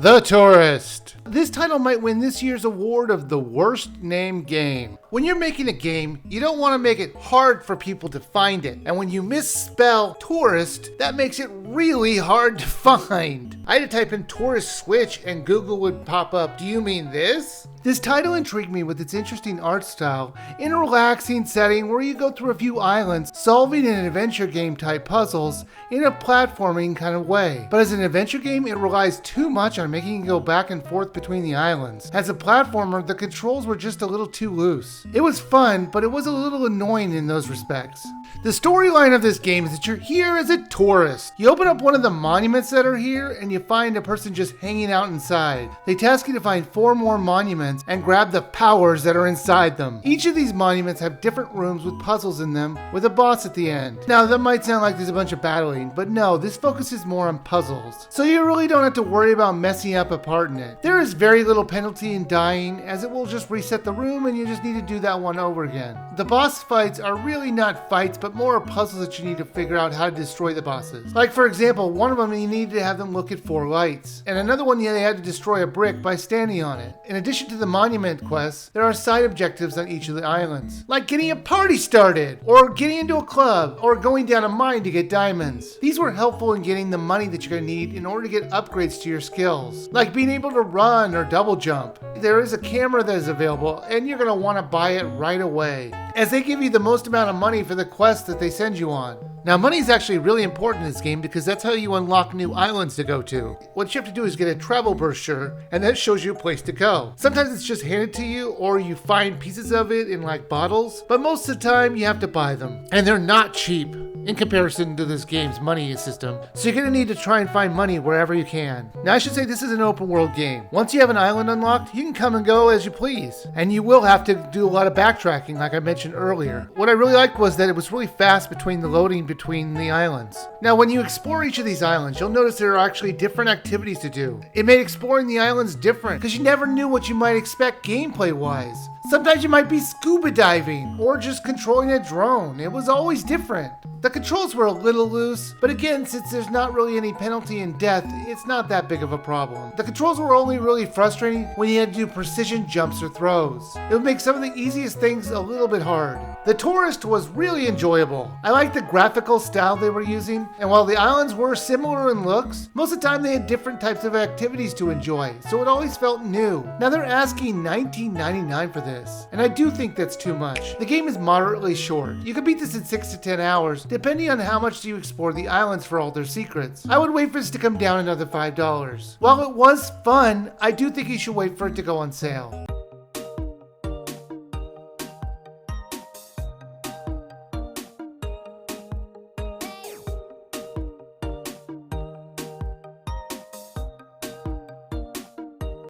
The Tourist. This title might win this year's award of the worst named game. When you're making a game, you don't want to make it hard for people to find it. And when you misspell tourist, that makes it really hard to find. I had to type in tourist switch and Google would pop up, "Do you mean this?" This title intrigued me with its interesting art style in a relaxing setting where you go through a few islands, solving an adventure game type puzzles in a platforming kind of way. But as an adventure game, it relies too much on making you go back and forth between the islands. As a platformer, the controls were just a little too loose. It was fun, but it was a little annoying in those respects. The storyline of this game is that you're here as a tourist. You open up one of the monuments that are here and you find a person just hanging out inside. They task you to find 4 more monuments and grab the powers that are inside them. Each of these monuments have different rooms with puzzles in them with a boss at the end. Now that might sound like there's a bunch of battling, but no, this focuses more on puzzles. So you really don't have to worry about messing up a part in it. There is very little penalty in dying, as it will just reset the room and you just need to do that one over again. The boss fights are really not fights, but more puzzles that you need to figure out how to destroy the bosses. Like for example, one of them you needed to have them look at 4 lights, and another one you had to destroy a brick by standing on it. In addition to the monument quests, there are side objectives on each of the islands, like getting a party started, or getting into a club, or going down a mine to get diamonds. These were helpful in getting the money that you're going to need in order to get upgrades to your skills, like being able to run or double jump. There is a camera that is available, and you're going to want to buy it right away, as they give you the most amount of money for the quests that they send you on. Now, money is actually really important in this game because that's how you unlock new islands to go to. What you have to do is get a travel brochure, and that shows you a place to go. Sometimes it's just handed to you, or you find pieces of it in like bottles, but most of the time you have to buy them. And they're not cheap in comparison to this game's money system, so you're going to need to try and find money wherever you can. Now, I should say this is an open world game. Once you have an island unlocked, you can come and go as you please, and you will have to do a lot of backtracking like I mentioned earlier. What I really liked was that it was really fast between the loading between the islands. Now, when you explore each of these islands, you'll notice there are actually different activities to do. It made exploring the islands different because you never knew what you might expect gameplay wise. Sometimes you might be scuba diving or just controlling a drone. It was always different. The controls were a little loose, but again, since there's not really any penalty in death, it's not that big of a problem. The controls were only really frustrating when you had to do precision jumps or throws. It would make some of the easiest things a little bit hard. The Tourist was really enjoyable. I liked the graphical style they were using, and while the islands were similar in looks, most of the time they had different types of activities to enjoy, so it always felt new. Now they're asking $19.99 for this, and I do think that's too much. The game is moderately short. You can beat this in 6 to 10 hours, depending on how much you explore the islands for all their secrets. I would wait for this to come down another $5. While it was fun, I do think you should wait for it to go on sale.